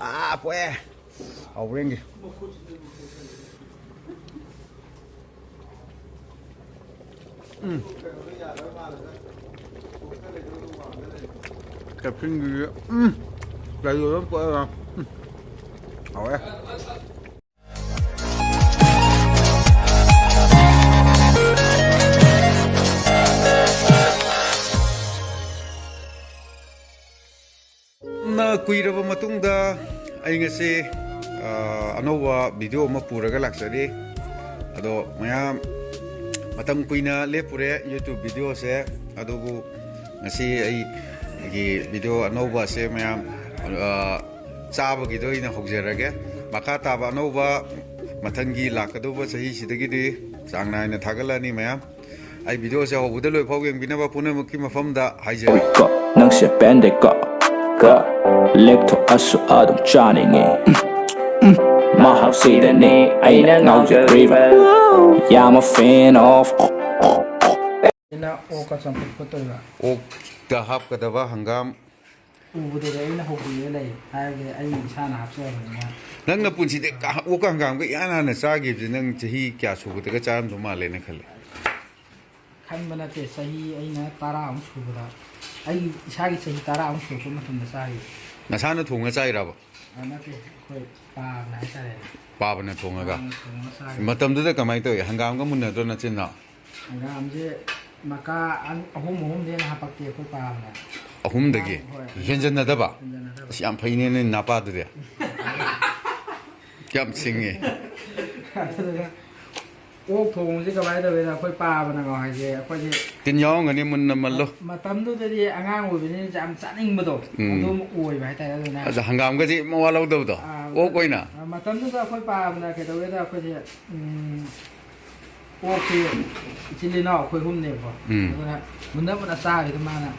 ꯄꯣꯛꯑꯦ ꯍꯧꯔꯦꯡꯒꯤ ꯀꯦꯞꯁꯤꯟꯒꯤ ꯂꯩꯗꯣ ꯑꯗꯨꯝ ꯄꯣꯛꯑꯦ ꯍꯧꯔꯦ ꯀꯨꯏꯔꯕ ꯃꯇꯨꯡꯗ ꯑꯩ ꯉꯁꯤ ꯑꯅꯧꯕ ꯚꯤꯗꯤꯑꯣ ꯑꯃ ꯄꯨꯔꯒ ꯂꯥꯛꯆꯔꯤ ꯑꯗꯣ ꯃꯌꯥꯝ ꯃꯇꯝ ꯀꯨꯏꯅ ꯂꯦꯞꯄꯨꯔꯦ ꯌꯨꯇ꯭ꯌꯨꯕ ꯚꯤꯗꯤꯑꯣꯁꯦ ꯑꯗꯨꯕꯨ ꯉꯁꯤ ꯑꯩꯒꯤ ꯚꯤꯗꯤꯑꯣ ꯑꯅꯧꯕ ꯑꯁꯦ ꯃꯌꯥꯝ ꯆꯥꯕꯒꯤꯗꯣ ꯑꯣꯏꯅ ꯍꯧꯖꯔꯒꯦ ꯃꯈꯥ ꯇꯥꯕ ꯑꯅꯧꯕ ꯃꯊꯪꯒꯤ ꯂꯥꯛꯀꯗꯧꯕ ꯆꯍꯤꯁꯤꯗꯒꯤꯗꯤ ꯆꯥꯡ ꯅꯥꯏꯅ ꯊꯥꯒꯠꯂꯛꯑꯅꯤ ꯃꯌꯥꯝ ꯑꯩ ꯚꯤꯗꯤꯑꯣꯁꯦ ꯍꯧꯕꯗ ꯂꯣꯏꯐꯥꯎ ꯌꯦꯡꯕꯤꯅꯕ ꯄꯨꯝꯅꯃꯛꯀꯤ ꯃꯐꯝꯗ ꯍꯥꯏꯖꯔꯤ ꯅꯪꯁꯦ ꯄꯦꯟꯗꯦꯀꯣ ꯂꯦꯛꯊꯣꯛꯑꯁꯨ ꯑꯗꯨꯝ ꯆꯥꯅꯤꯡꯉꯤ ꯃꯍꯥꯎꯁꯤꯗꯅꯤ ꯑꯩꯅ ꯉꯥꯎꯖꯔꯤꯕ ꯌꯥꯝꯅ ꯐꯦꯟ ꯑꯣꯐ ꯑꯩꯅ ꯑꯣꯛꯀ ꯆꯝꯐꯨꯠ ꯐꯨꯠꯇꯣꯏꯕ ꯑꯣꯛꯇ ꯍꯥꯞꯀꯗꯕ ꯍꯪꯒꯥꯝ ꯎꯕꯗꯨꯗꯤ ꯑꯩꯅ ꯍꯧꯕꯤꯔ ꯂꯩ ꯍꯥꯏꯔꯒꯗꯤ ꯑꯩ ꯏꯁꯥꯅ ꯍꯥꯞꯆꯕꯅꯤꯅ ꯅꯪꯅ ꯄꯨꯟꯁꯤꯗ ꯑꯣꯛꯀ ꯍꯪꯒꯥꯝꯒ ꯏꯍꯥꯟ ꯍꯥꯟꯅ ꯆꯥꯈꯤꯕꯁꯦ ꯅꯪ ꯆꯍꯤ ꯀꯌꯥ ꯁꯨꯕꯗꯒ ꯆꯥꯔꯝꯗꯧ ꯃꯥꯜꯂꯦꯅ ꯈꯜꯂꯦ ꯈꯟꯕ ꯅꯠꯇꯦ ꯆꯍꯤ ꯑꯩꯅ 10 ꯁꯨꯕꯗ ꯑꯩ ꯏꯁꯥꯒꯤ ꯆꯍꯤ 10 ꯁꯨꯔꯛꯄ ꯃꯇꯝꯗ ꯆꯥꯔꯤ ꯅꯁꯥꯅ ꯊꯣꯡꯉ ꯆꯥꯏꯔꯕ ꯅꯠꯇꯦ ꯑꯩꯈꯣꯏ ꯄꯥꯕꯅ ꯍꯥꯏꯇꯥꯔꯦ ꯄꯥꯕꯅ ꯊꯣꯡꯉꯒ ꯊꯣꯡꯉ ꯆꯥꯔꯤ ꯃꯇꯝꯗꯨꯗ ꯀꯃꯥꯏꯅ ꯇꯧꯏ ꯍꯪꯒꯥꯝꯒ ꯃꯨꯟꯅꯗ꯭ꯔꯣ ꯅꯆꯤꯟꯅꯥꯎ ꯍꯪꯒꯥꯝꯁꯦ ꯃꯀꯥ ꯑꯍꯨꯝꯗꯤ ꯍꯦꯟꯅ ꯍꯥꯄꯛꯇꯦ ꯑꯩꯈꯣꯏ ꯄꯥꯕꯅ ꯑꯍꯨꯝꯗꯒꯤ ꯍꯦꯟꯖꯟꯅꯗꯕ ꯍꯦꯟꯖꯟꯅꯗꯕ ꯑꯁ ꯌꯥꯝ ꯐꯩꯅꯦ ꯅꯣꯏ ꯅꯄꯥꯗꯨꯗꯤ ꯌꯥꯝ ꯁꯤꯡꯉꯦ ꯑꯗꯨꯒ ꯑꯣꯛ ꯊꯣꯡꯕꯁꯤ ꯀꯃꯥꯏꯅ ꯇꯧꯋꯤꯅ ꯑꯩꯈꯣꯏ ꯄꯥꯕꯅꯀꯣ ꯍꯥꯏꯁꯦ ꯑꯩꯈꯣꯏꯁꯦ ꯇꯤꯟ ꯌꯥꯎꯔꯝꯒꯅꯤ ꯃꯨꯟꯅ ꯃꯜꯂꯣ ꯃꯇꯝꯗꯨꯗꯗꯤ ꯑꯉꯥꯡ ꯑꯣꯏꯕꯅꯤꯅ ꯌꯥꯝ ꯆꯥꯅꯤꯡꯕꯗꯣ ꯑꯗꯨꯝ ꯑꯣꯏꯕ ꯍꯥꯏꯇꯥꯔꯦ ꯑꯗꯨꯅ ꯑꯗ ꯍꯪꯒꯥꯝꯒꯁꯦ ꯃꯋꯥ ꯂꯧꯗꯕꯗꯣ ꯑꯣꯛ ꯑꯣꯏꯅ ꯃꯇꯝꯗꯨꯗ ꯑꯩꯈꯣꯏ ꯄꯥꯕꯅ ꯀꯩꯗꯧꯋꯦꯗ ꯑꯩꯈꯣꯏꯁꯦ ꯑꯣꯛꯁꯤ ꯏꯆꯤꯜ ꯏꯅꯥꯎ ꯑꯩꯈꯣꯏ ꯑꯍꯨꯝꯅꯦꯕꯀꯣ ꯑꯗꯨꯅ ꯃꯨꯟꯅ ꯆꯥꯕꯁꯤꯗ ꯃꯥꯅ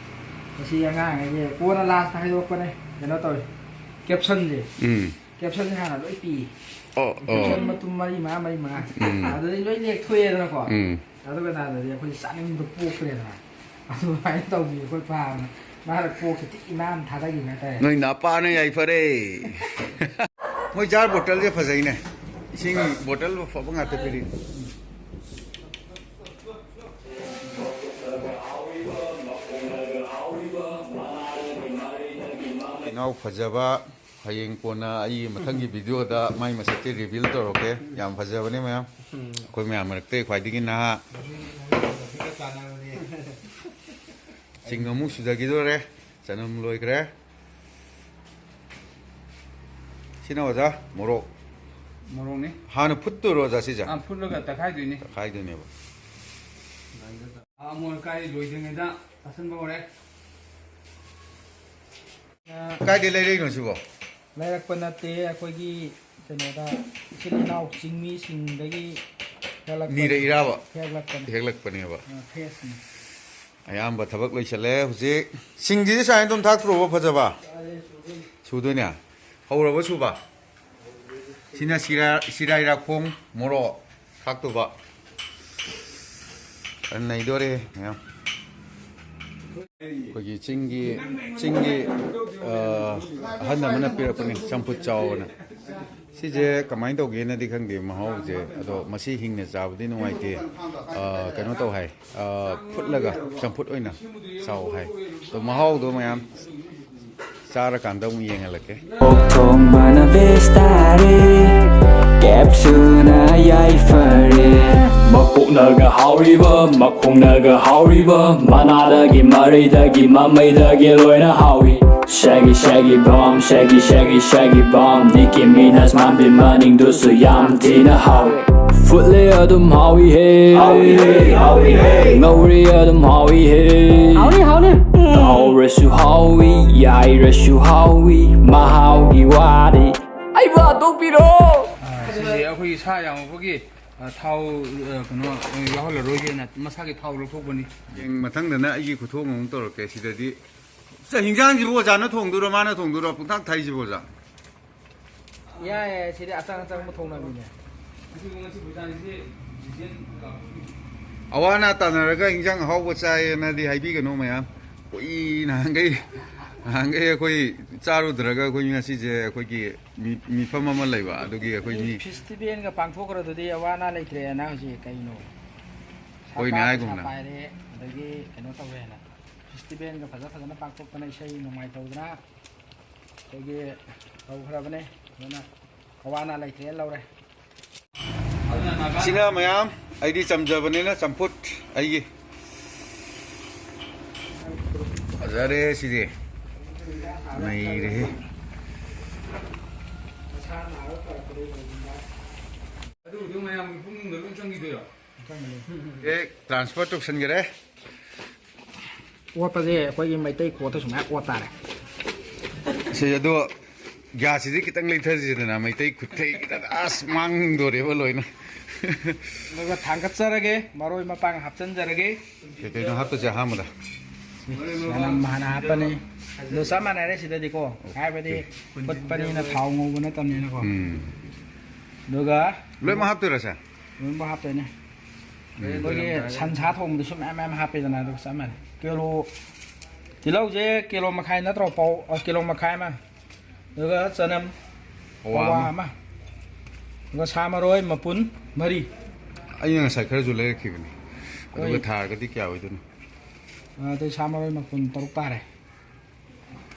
ꯃꯁꯤ ꯑꯉꯥꯡꯈꯩꯁꯦ ꯀꯣꯟꯅ ꯂꯥꯁꯇ ꯍꯥꯏꯗꯣꯛꯄꯅꯦ ꯀꯩꯅꯣ ꯇꯧꯋꯤ ꯀꯦꯞꯁꯟꯁꯦ ꯀꯦꯞꯁꯟꯁꯦ ꯍꯥꯟꯅ ꯂꯣꯏ ꯄꯤ ꯀꯦꯞꯁꯟ ꯃꯇꯨꯝ ꯃꯔꯤ ꯃꯉꯥ ꯑꯗꯨꯗꯩ ꯂꯣꯏ ꯂꯦꯛꯊꯣꯛꯑꯦꯗꯅꯀꯣ ꯑꯗꯨꯒ ꯅꯥꯗꯗꯤ ꯑꯩꯈꯣꯏ ꯆꯥꯅꯤꯡꯕꯗꯣ ꯄꯣꯛꯈ꯭ꯔꯦꯗꯅ ꯑꯗꯨꯃꯥꯏꯅ ꯇꯧꯕꯤ ꯑꯩꯈꯣꯏ ꯄꯥꯕꯅ ꯃꯥꯅ ꯀꯣꯛꯁꯦ ꯇꯤꯛ ꯏꯅꯥꯟ ꯊꯥꯗꯈꯤꯕ ꯍꯥꯏꯇꯥꯔꯦ ꯅꯣꯏ ꯅꯄꯥꯅ ꯌꯥꯏꯐꯔꯦ ꯃꯣꯏ ꯖꯥꯔ ꯕꯣꯇꯜꯁꯦ ꯐꯖꯩꯅꯦ ꯏꯁꯤꯡ ꯕꯣꯇꯜ ꯐꯕ ꯉꯥꯛꯇ ꯄꯤꯔꯤ ꯏꯅꯥꯎ ꯐꯖꯕ ꯍꯌꯦꯡ ꯀꯣꯟꯅ ꯑꯩ ꯃꯊꯪꯒꯤ ꯚꯤꯗꯤꯑꯣꯗ ꯃꯥꯏ ꯃꯁꯛꯁꯦ ꯔꯤꯚꯤꯜ ꯇꯧꯔꯛꯀꯦ ꯌꯥꯝ ꯐꯖꯕꯅꯦ ꯃꯌꯥꯝ ꯑꯩꯈꯣꯏ ꯃꯌꯥꯝ ꯃꯔꯛꯇ ꯈ꯭ꯋꯥꯏꯗꯒꯤ ꯅꯍꯥ ꯆꯤꯡ ꯑꯃꯨꯛ ꯁꯨꯖꯈꯤꯗꯣꯔꯦ ꯆꯅꯝ ꯂꯣꯏꯈ꯭ꯔꯦ ꯁꯤꯅ ꯑꯣꯖꯥ ꯃꯣꯔꯣꯛꯅꯤ ꯍꯥꯟꯅ ꯐꯨꯠꯇꯣꯏꯔꯣ ꯑꯣꯖꯥ ꯁꯤꯁꯦ ꯐꯨꯠꯂꯒ ꯇꯛꯈꯥꯏꯗꯣꯏꯅꯤ ꯇꯛꯈꯥꯏꯗꯣꯏꯅꯦꯕ ꯑꯃꯣꯠ ꯑꯀꯥꯏ ꯂꯣꯏꯗ꯭ꯔꯤꯉꯩꯗ ꯇꯥꯁꯟꯕ ꯍꯧꯔꯦ ꯀꯥꯏꯗꯩ ꯂꯩꯔꯛꯏꯅꯣ ꯁꯤꯕꯣ ꯂꯩꯔꯛꯄ ꯅꯠꯇꯦ ꯑꯩꯈꯣꯏꯒꯤ ꯀꯩꯅꯣꯗ ꯏꯆꯤꯜ ꯏꯅꯥꯎ ꯆꯤꯡꯃꯤꯁꯤꯡꯗꯒꯤ ꯅꯤꯔꯛꯏꯔꯕ ꯍꯦꯛꯂꯛꯄꯅꯤ ꯍꯦꯛꯂꯛꯄꯅꯦꯕ ꯐ꯭ꯔꯦꯁꯅꯤ ꯑꯌꯥꯝꯕ ꯊꯕꯛ ꯂꯣꯏꯁꯜꯂꯦ ꯍꯧꯖꯤꯛ ꯁꯤꯡꯁꯤꯗꯤ ꯁꯥꯏꯅ ꯑꯗꯨꯝ ꯊꯥꯛꯇ꯭ꯔꯣꯕ ꯐꯖꯕ ꯁꯨꯗꯣꯏꯅꯦ ꯍꯧꯔꯕ ꯁꯨꯕ ꯁꯤꯅ ꯁꯤꯔꯥꯏꯔꯥꯈꯣꯡ ꯃꯣꯔꯣꯛ ꯊꯥꯛꯇꯧꯕ ꯅꯩꯗꯣꯔꯦ ꯃꯌꯥꯝ ꯑꯩꯈꯣꯏꯒꯤ ꯆꯤꯡꯒꯤ ꯑꯍꯜ ꯑꯃꯅ ꯄꯤꯔꯛꯄꯅꯤ ꯆꯝꯐꯨꯠ ꯆꯥꯎꯕꯅ ꯁꯤꯁꯦ ꯀꯃꯥꯏꯅ ꯇꯧꯒꯦꯅꯗꯤ ꯈꯪꯗꯦ ꯃꯍꯥꯎꯁꯦ ꯑꯗꯣ ꯃꯁꯤ ꯍꯤꯡꯅ ꯆꯥꯕꯗꯤ ꯅꯨꯡꯉꯥꯏꯇꯦ ꯀꯩꯅꯣ ꯇꯧ ꯍꯥꯏ ꯐꯨꯠꯂꯒ ꯆꯝꯐꯨꯠ ꯑꯣꯏꯅ ꯆꯥꯎ ꯍꯥꯏ ꯑꯗꯣ ꯃꯍꯥꯎꯗꯣ ꯃꯌꯥꯝ ꯆꯥꯔꯀꯥꯟꯗ ꯑꯃꯨꯛ ꯌꯦꯡꯍꯜꯂꯛꯀꯦ ꯊꯣꯡꯕꯅ ꯕꯦꯁ ꯇꯥꯔꯦ ꯀꯦꯞꯁꯨꯅ ꯌꯥꯏꯐꯔꯦ ꯃꯀꯣꯛꯅꯒ ꯍꯥꯎꯔꯤꯕ ꯃꯈꯣꯡꯅꯒ ꯍꯥꯎꯔꯤꯕ ꯃꯅꯥꯗꯒꯤ ꯃꯔꯩꯗꯒꯤ ꯃꯃꯩꯗꯒꯤ ꯂꯣꯏꯅ ꯍꯥꯎꯏ Shaggy bomb, shaggy bomb Nicki Minaj ꯃꯥꯟꯕꯤ ꯃꯅꯤꯡꯗꯨꯁꯨ ꯌꯥꯝ ꯊꯤꯅ ꯍꯥꯎꯏ ꯐꯨꯠꯂꯦ ꯑꯗꯨꯝ ꯍꯥꯎꯏ ꯍꯦ ꯉꯧꯔꯦ ꯑꯗꯨꯝ ꯍꯥꯎꯏ ꯍꯦ ꯇꯥꯎꯔꯁꯨ ꯍꯥꯎꯏ ꯌꯥꯏꯔꯁꯨ ꯍꯥꯎꯏ ꯃꯍꯥꯎꯒꯤ ꯋꯥꯗꯤ ꯑꯩꯕꯨ ꯍꯥꯠꯇꯣꯛꯄꯤꯔꯣ ꯁꯤꯁꯦ ꯑꯩꯈꯣꯏꯒꯤ ꯁꯥ ꯌꯥꯝꯃꯛꯄꯒꯤ ꯊꯥꯎ ꯀꯩꯅꯣ ꯌꯥꯎꯍꯜꯂꯔꯣꯏꯒꯦꯅ ꯃꯁꯥꯒꯤ ꯊꯥꯎ ꯂꯧꯊꯣꯛꯄꯅꯤ ꯃꯊꯪꯗꯅ ꯑꯩꯒꯤ ꯈꯨꯊꯣꯡ ꯑꯃꯨꯛ ꯇꯧꯔꯛꯀꯦ ꯁꯤꯗꯗꯤ ꯍꯤꯟꯖꯥꯡꯁꯤꯕꯨ ꯑꯣꯖꯥꯅ ꯊꯣꯡꯗꯣꯏꯔꯣ ꯃꯥꯅ ꯊꯣꯡꯗꯣꯏꯔꯣ ꯄꯨꯡꯊꯥꯛ ꯊꯥꯏꯁꯤꯕꯨ ꯑꯣꯖꯥ ꯌꯥꯏ ꯁꯤꯗꯤ ꯑꯆꯪꯕ ꯊꯣꯡꯅꯕꯤꯅꯦ ꯑꯋꯥ ꯑꯅꯥ ꯇꯥꯟꯅꯔꯒ ꯍꯤꯟꯖꯥꯡ ꯑꯍꯥꯎꯕ ꯆꯥꯏꯌꯦꯅꯗꯤ ꯍꯥꯏꯕꯤꯒꯅꯨ ꯃꯌꯥꯝ ꯀꯨꯏꯅꯍꯥꯟꯈꯩ ꯍꯥꯡꯒꯩ ꯑꯩꯈꯣꯏ ꯆꯥꯔꯨꯗ꯭ꯔꯒ ꯑꯩꯈꯣꯏ ꯉꯁꯤꯁꯦ ꯑꯩꯈꯣꯏꯒꯤ ꯃꯤꯐꯝ ꯑꯃ ꯂꯩꯕ ꯑꯗꯨꯒꯤ ꯑꯩꯈꯣꯏ ꯃꯤ ꯐꯦꯁꯇꯤꯚꯦꯜꯒ ꯄꯥꯡꯊꯣꯛꯈ꯭ꯔꯗꯨꯗꯤ ꯑꯋꯥ ꯑꯅꯥ ꯂꯩꯇ꯭ꯔꯦꯅ ꯍꯧꯖꯤꯛ ꯀꯩꯅꯣ ꯍꯣꯏꯅꯦ ꯍꯥꯏꯒꯨꯝꯅ ꯄꯥꯏꯔꯦ ꯑꯗꯒꯤ ꯀꯩꯅꯣ ꯇꯧꯋꯦꯅ ꯐꯦꯁꯇꯤꯚꯦꯜꯒ ꯐꯖꯅ ꯄꯥꯡꯊꯣꯛꯇꯅ ꯏꯁꯩ ꯅꯣꯡꯃꯥꯏ ꯇꯧꯗꯅ ꯑꯩꯈꯣꯏꯒꯤ ꯇꯧꯈ꯭ꯔꯕꯅꯦ ꯑꯗꯨꯅ ꯑꯋꯥ ꯑꯅꯥ ꯂꯩꯇ꯭ꯔꯦꯅ ꯂꯧꯔꯦ ꯁꯤꯅ ꯃꯌꯥꯝ ꯑꯩꯗꯤ ꯆꯝꯖꯕꯅꯤꯅ ꯆꯝꯐꯨꯠ ꯑꯩꯒꯤ ꯐꯖꯔꯦ ꯁꯤꯗꯤ ꯅꯩꯔꯦꯍꯦ ꯑꯗꯨ ꯃꯌꯥꯝ ꯄꯨꯡꯗ ꯂꯣꯏ ꯆꯪꯈꯤꯗꯣꯏꯔꯣ ꯇ꯭ꯔꯥꯟꯁꯐꯔ ꯇꯧꯁꯟꯈꯔꯦ ꯑꯣꯠꯄꯁꯦ ꯑꯩꯈꯣꯏꯒꯤ ꯃꯩꯇꯩ ꯀꯣꯠꯇ ꯁꯨꯃꯥꯏꯅ ꯑꯣꯠ ꯇꯥꯔꯦ ꯁꯤ ꯑꯗꯣ ꯒ꯭ꯌꯥꯁꯁꯤꯗꯤ ꯈꯤꯇꯪ ꯂꯩꯊꯁꯤꯗꯅ ꯃꯩꯇꯩ ꯈꯨꯠꯊꯩ ꯈꯤꯇꯪ ꯑꯁ ꯃꯥꯡꯗꯣꯔꯦꯕ ꯂꯣꯏꯅ ꯑꯗꯨꯒ ꯊꯥꯡꯒꯠꯆꯔꯒꯦ ꯃꯔꯣꯏ ꯃꯄꯥꯡ ꯍꯥꯞꯆꯤꯟꯖꯔꯒꯦ ꯀꯩꯅꯣ ꯍꯥꯞꯇꯣꯏꯁꯦ ꯑꯍꯥꯟꯕꯗ ꯆꯅꯝ ꯍꯥꯟꯅ ꯍꯥꯞꯄꯅꯤ ꯑꯗꯨ ꯆꯞ ꯃꯥꯟꯅꯔꯦ ꯁꯤꯗꯗꯤꯀꯣ ꯍꯥꯏꯕꯗꯤ ꯐꯨꯠꯄꯅꯤꯅ ꯊꯥꯎ ꯉꯧꯕ ꯅꯠꯇꯕꯅꯤꯅꯀꯣ ꯑꯗꯨꯒ ꯂꯣꯏꯅꯃꯛ ꯍꯥꯞꯇꯣꯏꯔꯥ ꯁꯦ ꯂꯣꯏꯅꯃꯛ ꯍꯥꯞꯇꯣꯏꯅꯦ ꯑꯩꯈꯣꯏꯒꯤ ꯁꯟꯁꯥ ꯊꯣꯡꯕꯗꯁꯨ ꯃꯌꯥꯝ ꯍꯥꯞꯄꯦꯗꯅ ꯑꯗꯨꯒ ꯆꯞ ꯃꯥꯟꯅꯩ ꯀꯤꯂꯣ ꯇꯤꯜꯍꯧꯁꯦ ꯀꯤꯂꯣ ꯃꯈꯥꯏ ꯅꯠꯇ꯭ꯔꯣ ꯀꯤꯂꯣ ꯃꯈꯥꯏ ꯑꯃ ꯑꯗꯨꯒ ꯆꯅꯝ ꯄꯋꯥ ꯑꯃ ꯑꯗꯨꯒ ꯁꯥ ꯃꯔꯣꯏ ꯃꯄꯨꯟ 4 ꯑꯩꯅ ꯉꯁꯥꯏ ꯈꯔꯁꯨ ꯂꯩꯔꯛꯈꯤꯕꯅꯤ ꯑꯗꯨꯒ ꯊꯥꯔꯒꯗꯤ ꯀꯌꯥ ꯑꯣꯏꯗꯣꯏꯅꯣ ꯑꯗꯨ ꯁꯥ ꯃꯔꯣꯏ ꯃꯄꯨꯟ 6 ꯇꯥꯔꯦ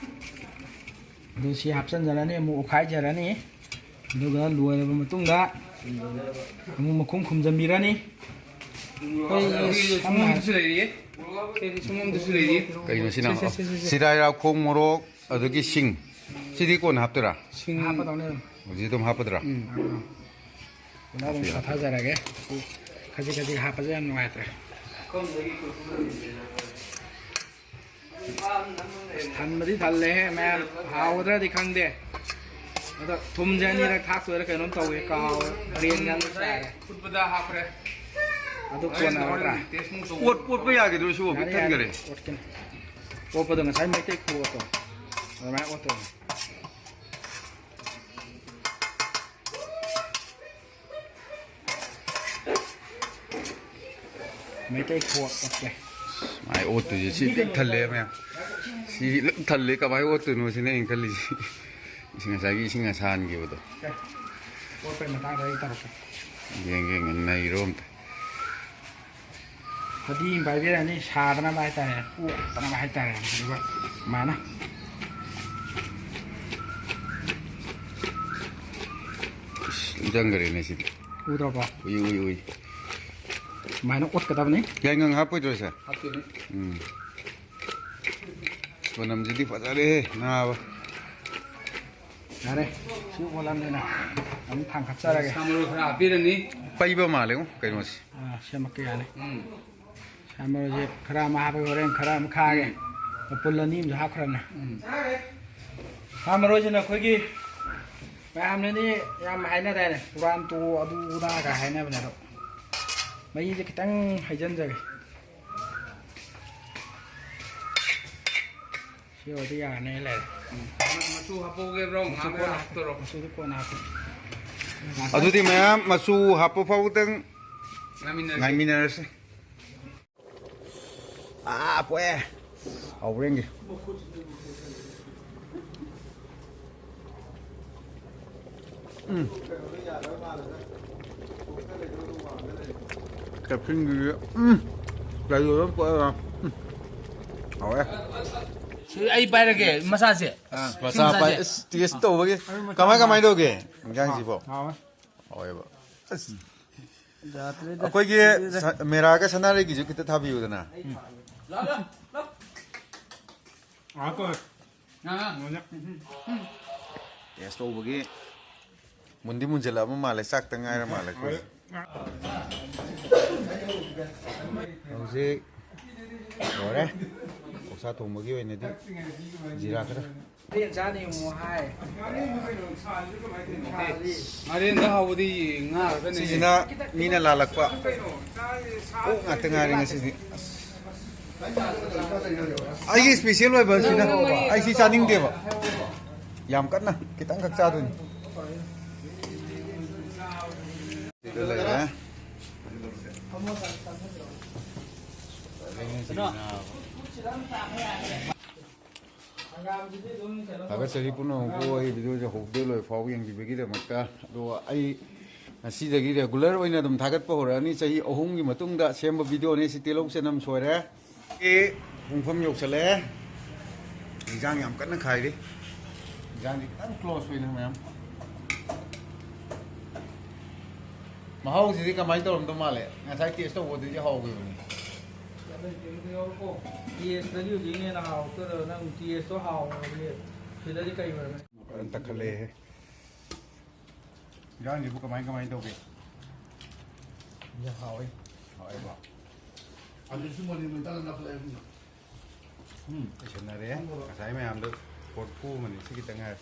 ꯑꯗꯨ ꯁꯤ ꯍꯥꯞꯆꯤꯟꯖꯔꯅꯤ ꯑꯃꯨꯛ ꯑꯣꯠꯈꯥꯏꯖꯔꯅꯤ ꯑꯗꯨꯒ ꯂꯣꯏꯔꯕ ꯃꯇꯨꯡꯗ ꯑꯃꯨꯛ ꯃꯈꯨꯝ ꯈꯨꯝꯖꯤꯟꯕꯤꯔꯅꯤ ꯁꯪꯒꯣꯝꯗꯁꯨ ꯂꯩꯔꯤ ꯁꯪꯒꯣꯝꯗꯁꯨ ꯂꯩꯔꯤ ꯀꯩꯅꯣ ꯁꯤꯅ ꯁꯤꯔꯥꯏꯔꯥꯈꯣꯡ ꯃꯣꯔꯣꯛ ꯑꯗꯒꯤ ꯁꯤꯡ ꯁꯤꯗꯤ ꯀꯣꯟꯅ ꯍꯥꯞꯇꯣꯏꯔꯥ ꯁꯤꯡ ꯍꯥꯞꯄꯗꯧꯅꯦ ꯍꯧꯖꯤꯛ ꯑꯗꯨꯝ ꯍꯥꯞꯄꯗ꯭ꯔꯥ ꯄꯨꯂꯞ ꯑꯗꯨꯝ ꯁꯥꯊꯖꯔꯒꯦ ꯈꯖꯤꯛ ꯈꯖꯤꯛ ꯍꯥꯞꯄꯁꯦ ꯌꯥꯝ ꯅꯨꯡꯉꯥꯏꯇ꯭ꯔꯦ ꯊꯟꯕꯗꯤ ꯊꯜꯂꯦꯍꯦ ꯃꯌꯥꯝ ꯍꯥꯎꯒꯗ꯭ꯔꯗꯤ ꯈꯪꯗꯦ ꯑꯗꯣ ꯊꯨꯝꯁꯦ ꯑꯅꯤꯔꯛ ꯊꯥꯛꯇꯣꯏꯔꯥ ꯀꯩꯅꯣꯝ ꯇꯧꯋꯦ ꯀꯥꯎꯋꯦ ꯔꯦꯟꯒ ꯆꯥꯔꯦ ꯐꯨꯠꯄꯗ ꯍꯥꯞꯈ꯭ꯔꯦ ꯑꯗꯨ ꯀꯣꯟꯅꯒꯗ꯭ꯔꯥ ꯑꯣꯠꯄ ꯌꯥꯈꯤꯗ꯭ꯔꯣ ꯁꯤꯕꯨ ꯄꯤꯛ ꯊꯟꯈꯔꯦ ꯑꯣꯠꯀꯅꯤ ꯑꯣꯠꯄꯗꯣ ꯉꯁꯥꯏ ꯃꯩꯇꯩ ꯈꯨꯑꯣꯠꯇꯣ ꯑꯗꯨꯃꯥꯏꯅ ꯑꯣꯠꯇꯣꯏꯅꯤ ꯃꯩꯇꯩ ꯈꯨꯑꯣꯠ ꯑꯣꯠꯀꯦ ꯃꯥꯏ ꯑꯣꯠꯇꯣꯏꯁꯦ ꯁꯤ ꯄꯤꯛ ꯊꯜꯂꯦ ꯃꯌꯥꯝ ꯁꯤ ꯊꯜꯂꯦ ꯀꯃꯥꯏꯅ ꯑꯣꯠꯇꯣꯏꯅꯣ ꯁꯤꯅ ꯑꯩꯅ ꯈꯜꯂꯤꯁꯤ ꯉꯁꯥꯏꯒꯤ ꯏꯁꯤꯡ ꯑꯁꯥꯍꯟꯈꯤꯕꯗꯣ ꯑꯣꯠꯄꯩ ꯃꯇꯥꯡꯗ ꯑꯩ ꯇꯧꯔꯛꯀꯦ ꯌꯦꯡ ꯅꯩꯔꯣ ꯑꯝꯇ ꯐꯗꯤ ꯑꯃ ꯄꯥꯏꯕꯤꯔꯅꯤ ꯁꯥꯗꯅꯕ ꯍꯥꯏꯇꯥꯔꯦ ꯑꯣꯠꯇꯅꯕ ꯍꯥꯏꯇꯥꯔꯦ ꯑꯗꯨꯒ ꯁꯨꯃꯥꯏꯅ ꯆꯪꯈꯔꯦꯅꯦ ꯁꯤꯗꯤ ꯎꯗ꯭ꯔꯕꯣ ꯎꯏ ꯁꯨꯃꯥꯏꯅ ꯑꯣꯠꯀꯗꯕꯅꯤ ꯌꯥꯏꯉꯪ ꯍꯥꯞꯄꯣꯏꯗ꯭ꯔꯣ ꯁꯦ ꯍꯥꯞꯇꯣꯏꯅꯤ ꯃꯅꯝꯁꯤꯗꯤ ꯐꯖꯔꯦꯍꯦ ꯅꯥꯕ ꯌꯥꯔꯦ ꯁꯤ ꯑꯣꯜꯂꯝꯅꯤꯅ ꯑꯃꯨꯛ ꯊꯥꯡꯒꯠꯆꯔꯒꯦ ꯁꯥ ꯃꯔꯣꯏ ꯈꯔ ꯍꯥꯞꯄꯤꯔꯅꯤ ꯄꯩꯕ ꯃꯥꯜꯂꯦꯉꯣ ꯀꯩꯅꯣꯁꯤ ꯁꯦꯝꯃꯛꯀꯦ ꯌꯥꯅꯤ ꯁꯥ ꯃꯔꯣꯏꯁꯦ ꯈꯔ ꯑꯃ ꯍꯥꯞꯄꯒ ꯍꯣꯔꯦꯟꯈꯔ ꯑꯃ ꯈꯥꯒꯦ ꯃꯄꯨꯜ 2 ꯑꯃꯁꯨ ꯍꯥꯞꯈ꯭ꯔꯕꯅꯦ ꯁꯥ ꯃꯔꯣꯏꯁꯤꯅ ꯑꯩꯈꯣꯏꯒꯤ ꯃꯌꯥꯝꯅꯗꯤ ꯌꯥꯝ ꯍꯥꯏꯅꯔꯦꯅꯦ ꯄꯨꯔꯥꯟ ꯇꯣ ꯑꯗꯨ ꯑꯗꯥꯒ ꯍꯥꯏꯅꯕꯅꯦ ꯑꯗꯣ ꯃꯍꯤꯁꯦ ꯈꯤꯇꯪ ꯍꯩꯖꯤꯟꯖꯒꯦ ꯁꯤ ꯑꯣꯏꯔꯗꯤ ꯌꯥꯔꯅꯤ ꯂꯩꯔꯦ ꯃꯆꯨ ꯍꯥꯞꯄꯧꯒꯦꯕ꯭ꯔꯣ ꯉꯥꯛ ꯍꯥꯞꯇꯣꯔꯣ ꯃꯆꯨꯗꯤ ꯀꯣꯟꯅ ꯍꯥꯞꯄꯦ ꯑꯗꯨꯗꯤ ꯃꯌꯥꯝ ꯃꯆꯨ ꯍꯥꯞꯄ ꯐꯥꯎꯕꯗꯪ ꯉꯥꯏꯃꯤꯟꯅꯔꯁꯤ ꯉꯥꯏꯃꯤꯟꯅꯔꯁꯤ ꯄꯣꯛꯑꯦ ꯍꯧꯔꯦꯡꯒꯤ ꯀꯦꯞꯁꯤꯟꯒꯤ ꯂꯩꯔꯣ ꯄꯣꯛꯑꯦ ꯍꯧꯔꯦ ꯑꯩ ꯄꯥꯏꯔꯒꯦ ꯃꯁꯥꯁꯦ ꯃꯆꯥ ꯄꯥꯏ ꯇꯦꯁ ꯇꯧꯕꯒꯤ ꯀꯃꯥꯏ ꯇꯧꯒꯦ ꯏꯟꯖꯥꯡꯁꯤꯕꯣ ꯍꯥꯎꯋꯦꯕ ꯑꯁ ꯑꯩꯈꯣꯏꯒꯤ ꯃꯦꯔꯥꯒ ꯁꯅꯥꯔꯩꯒꯤꯁꯨ ꯈꯤꯇ ꯊꯥꯕꯤꯌꯨꯗꯅ ꯇꯦꯁ ꯇꯧꯕꯒꯤ ꯃꯨꯟꯗꯤ ꯃꯨꯟꯖꯜꯂꯛꯑꯕ ꯃꯥꯜꯂꯦ ꯆꯥꯛꯇ ꯉꯥꯏꯔ ꯃꯥꯜꯂꯦ ꯑꯩꯈꯣꯏ ꯍꯧꯖꯤꯛ ꯂꯣꯏꯔꯦ ꯑꯣꯛꯁꯥ ꯊꯣꯡꯕꯒꯤ ꯑꯣꯏꯅꯗꯤ ꯖꯤꯔꯥ ꯈꯔ ꯆꯥꯅꯤ ꯑꯃꯨꯛ ꯍꯥꯏ ꯃꯔꯦꯟꯗ ꯍꯥꯎꯕꯗꯤ ꯉꯥ ꯈꯛꯇꯅꯦ ꯁꯤꯁꯤꯅ ꯃꯤꯅ ꯂꯥꯜꯂꯛꯄ ꯑꯣꯛ ꯉꯥꯛꯇ ꯉꯥꯏꯔꯦ ꯉꯁꯤꯗꯤ ꯑꯩꯒꯤ ꯏꯁꯄꯤꯁꯦꯜ ꯑꯣꯏꯕ ꯁꯤꯅ ꯑꯩ ꯁꯤ ꯆꯥꯅꯤꯡꯗꯦꯕ ꯌꯥꯝ ꯀꯟꯅ ꯈꯤꯇꯪꯈꯛ ꯆꯥꯗꯣꯏꯅꯤ ꯁꯤꯗ ꯂꯩꯔꯦ ꯍꯪꯒꯥꯝꯁꯤꯗꯤ ꯑꯗꯨꯝ ꯀꯩꯅꯣ ꯊꯥꯒꯠꯆꯔꯤ ꯄꯨꯝꯅꯃꯛꯄꯨ ꯑꯩ ꯚꯤꯗꯤꯑꯣꯁꯦ ꯍꯧꯗꯩ ꯂꯣꯏ ꯐꯥꯎꯕ ꯌꯦꯡꯕꯤꯕꯒꯤꯗꯃꯛꯇ ꯑꯗꯣ ꯑꯩ ꯉꯁꯤꯗꯒꯤ ꯔꯦꯒꯨꯂꯔ ꯑꯣꯏꯅ ꯑꯗꯨꯝ ꯊꯥꯒꯠꯄ ꯍꯧꯔꯛꯑꯅꯤ ꯆꯍꯤ 3ꯒꯤ ꯃꯇꯨꯡꯗ ꯁꯦꯝꯕ ꯚꯤꯗꯤꯑꯣꯅꯤ ꯁꯤ ꯇꯦꯂꯧ ꯆꯅꯝ ꯁꯣꯏꯔꯦ ꯄꯨꯡꯐꯝ ꯌꯧꯁꯜꯂꯛꯑꯦ ꯏꯟꯖꯥꯡ ꯌꯥꯝ ꯀꯟꯅ ꯈꯥꯏꯔꯤ ꯏꯟꯖꯥꯡꯗꯤ ꯈꯤꯇꯪ ꯀ꯭ꯂꯣꯁ ꯑꯣꯏꯅ ꯃꯌꯥꯝ ꯃꯍꯥꯎꯁꯤꯗꯤ ꯀꯃꯥꯏꯅ ꯇꯧꯔꯝꯗꯧ ꯃꯥꯜꯂꯦ ꯉꯁꯥꯏ ꯇꯦꯁ ꯇꯧꯕꯗꯨꯗꯤ ꯍꯥꯎꯈꯤꯕꯅꯤ ꯇꯦꯁꯇꯗꯤ ꯍꯧꯖꯤꯛ ꯍꯦꯟꯅ ꯍꯥꯎꯇ꯭ꯔꯣ ꯅꯪ ꯇꯦꯁꯇꯣ ꯍꯥꯎꯔꯗꯤ ꯁꯤꯗꯗꯤ ꯀꯩ ꯑꯣꯏꯔꯝꯃꯅꯤ ꯐꯖꯅ ꯇꯛꯈꯠꯂꯛꯑꯦ ꯏꯟꯖꯥꯡꯁꯤꯕꯨ ꯀꯃꯥꯏꯅ ꯇꯧꯒꯦ ꯍꯥꯎꯋꯤ ꯍꯥꯎꯋꯦꯕ 아저씨 머리는 다른 나라에 ꯂꯣꯏꯁꯟꯅꯔꯦ ꯉꯁꯥꯏ ꯃꯌꯥꯝꯗꯣ ꯄꯣꯠ ꯐꯨ ꯑꯃꯅꯤ ꯁꯤ ꯈꯤꯇꯪ ꯉꯥꯏꯔꯦ